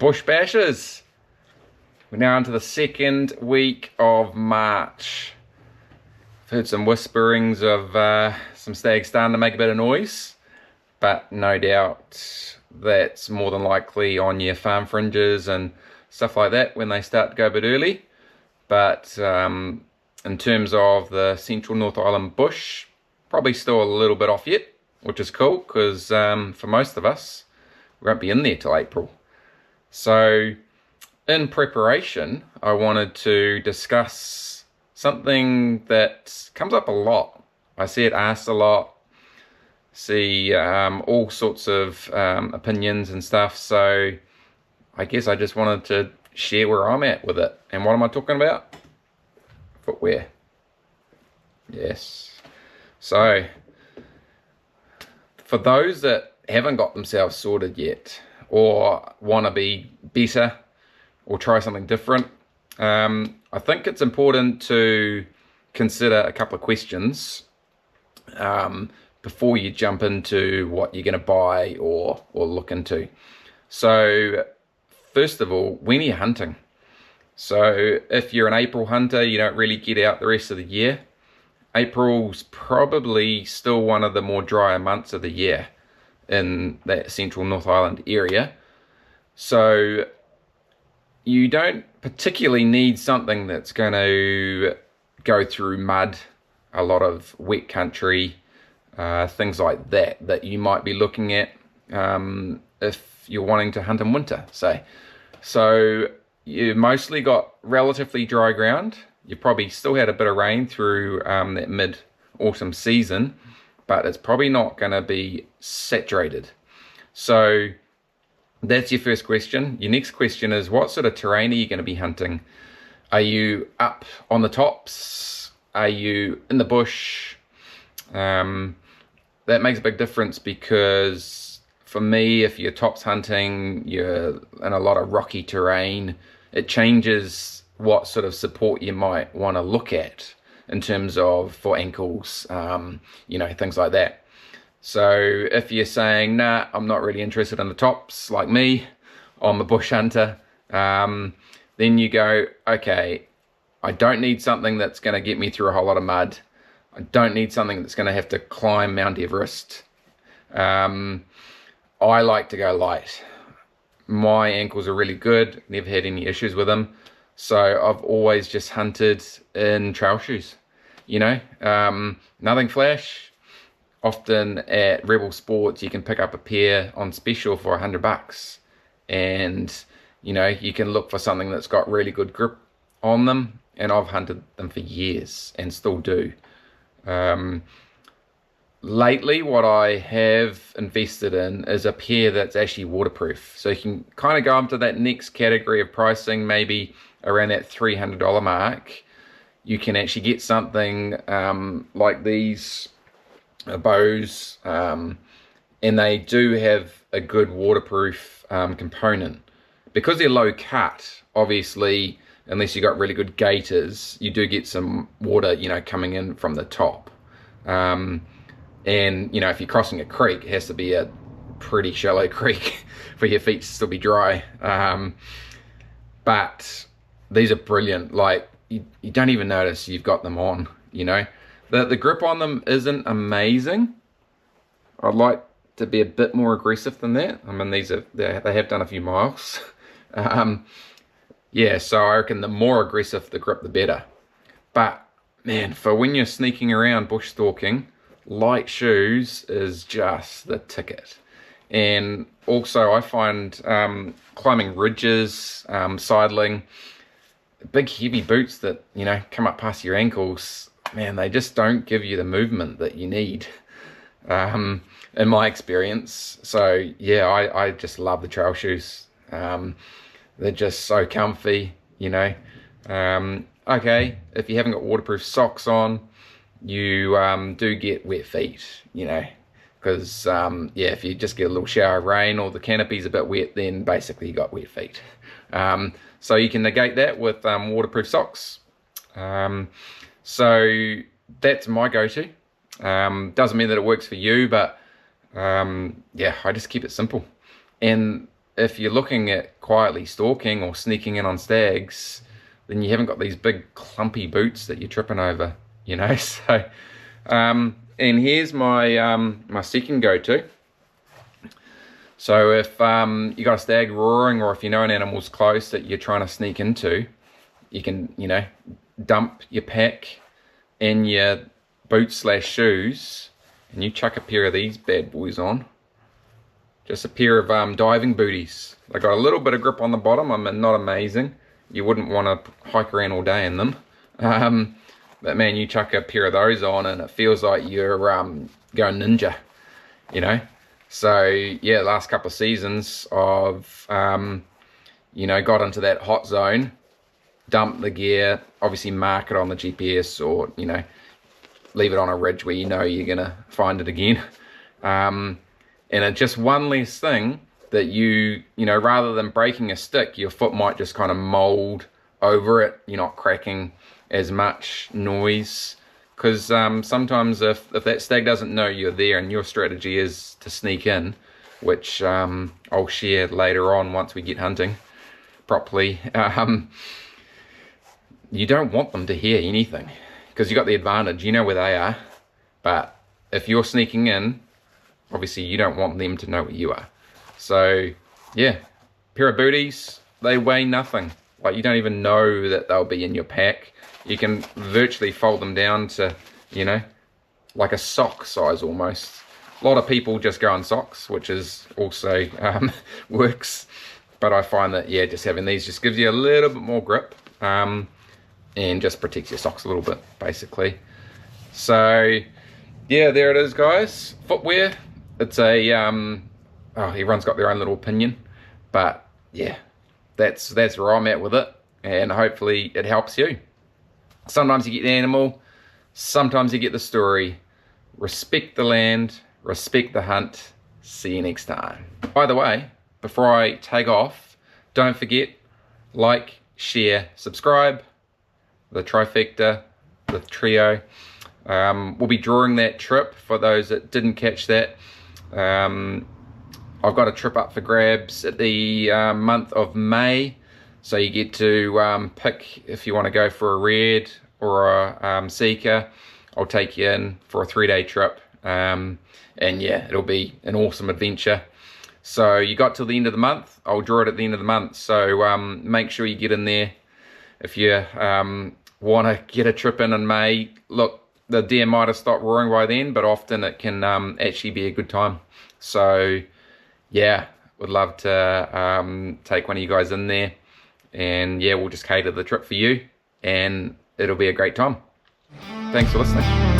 Bush Bashers. We're now into the second week of March. I've heard some whisperings of some stags starting to make a bit of noise, but no doubt that's more than likely on your farm fringes and stuff like that when they start to go a bit early. But in terms of the central North Island bush, probably still a little bit off yet, which is cool because for most of us, we won't be in there till April. So in preparation, I wanted to discuss something that comes up a lot. I see it asked a lot, see all sorts of opinions and stuff. So I guess I just wanted to share where I'm at with it. And what am I talking about? Footwear. Yes. So for those that haven't got themselves sorted yet, or want to be better, or try something different, I think it's important to consider a couple of questions before you jump into what you're going to buy or look into. So first of all, when are you hunting? So if you're an April hunter, you don't really get out the rest of the year. April's probably still one of the more drier months of the year in that central North Island area. So you don't particularly need something that's going to go through mud, a lot of wet country, things like that you might be looking at if you're wanting to hunt in winter, say. So you mostly got relatively dry ground. You probably still had a bit of rain through that mid-autumn season, but it's probably not going to be saturated. So that's your first question. Your next question is, what sort of terrain are you going to be hunting? Are you up on the tops? Are you in the bush? That makes a big difference, because for me, if you're tops hunting, you're in a lot of rocky terrain, it changes what sort of support you might want to look at in terms of for ankles, things like that. So if you're saying, nah, I'm not really interested in the tops like me, I'm a bush hunter, then you go, okay, I don't need something that's going to get me through a whole lot of mud. I don't need something that's going to have to climb Mount Everest. I like to go light. My ankles are really good, never had any issues with them. So I've always just hunted in trail shoes, nothing flash. Often at Rebel Sports, you can pick up a pair on special for $100, and you can look for something that's got really good grip on them. And I've hunted them for years and still do. Lately, what I have invested in is a pair that's actually waterproof. So you can kind of go up to that next category of pricing, maybe around that $300 mark. You can actually get something like these bows, and they do have a good waterproof component. Because they're low cut, obviously, unless you got really good gaiters, you do get some water, coming in from the top. And if you're crossing a creek, it has to be a pretty shallow creek for your feet to still be dry. But these are brilliant. Like, you don't even notice you've got them on, The grip on them isn't amazing. I'd like to be a bit more aggressive than that. I mean, they have done a few miles. Yeah, so I reckon the more aggressive the grip, the better. But man, for when you're sneaking around bush stalking, light shoes is just the ticket. And also I find climbing ridges, sidling, big heavy boots that come up past your ankles, man, they just don't give you the movement that you need, in my experience. So yeah, I just love the trail shoes. They're just so comfy, Okay, if you haven't got waterproof socks on, you do get wet feet, because if you just get a little shower of rain or the canopy's a bit wet, then basically you got wet feet. So you can negate that with waterproof socks. So that's my go-to. Doesn't mean that it works for you, but I just keep it simple. And if you're looking at quietly stalking or sneaking in on stags, then you haven't got these big clumpy boots that you're tripping over, you know. So and here's my my second go-to. So if you got a stag roaring, or if you know an animal's close that you're trying to sneak into, you can, you know, dump your pack in your boots / shoes, and you chuck a pair of these bad boys on. Just a pair of diving booties. They got a little bit of grip on the bottom. I mean, not amazing. You wouldn't want to hike around all day in them. But man, you chuck a pair of those on and it feels like you're going ninja, you know. So yeah, last couple of seasons I've you know, got into that hot zone, dump the gear, obviously mark it on the GPS, or, you know, leave it on a ridge where you know you're gonna find it again. And it's just one less thing that you know, rather than breaking a stick, your foot might just kind of mold over it. You're not cracking as much noise, because sometimes if that stag doesn't know you're there and your strategy is to sneak in, which I'll share later on once we get hunting properly, you don't want them to hear anything, because you got the advantage, you know where they are. But if you're sneaking in, obviously you don't want them to know where you are. So yeah, pair of booties, they weigh nothing. Like, you don't even know that they'll be in your pack. You can virtually fold them down to, you know, like a sock size almost. A lot of people just go in socks, which is also works. But I find that, yeah, just having these just gives you a little bit more grip, and just protects your socks a little bit, basically. So yeah, there it is, guys. Footwear. It's a oh, everyone's got their own little opinion, but yeah, that's where I'm at with it, and hopefully it helps you. Sometimes you get the animal, sometimes you get the story. Respect the land, respect the hunt. See you next time. By the way, before I take off, don't forget, like, share, subscribe. The trifecta, the trio. We'll be drawing that trip for those that didn't catch that. I've got a trip up for grabs at the month of May, so you get to pick if you want to go for a red or a seeker. I'll take you in for a 3-day trip, and yeah, it'll be an awesome adventure. So you got till the end of the month. I'll draw it at the end of the month, so make sure you get in there if you want to get a trip in May. Look, the deer might have stopped roaring by then, but often it can actually be a good time. So yeah, would love to take one of you guys in there, and yeah, we'll just cater the trip for you, and it'll be a great time. Thanks for listening.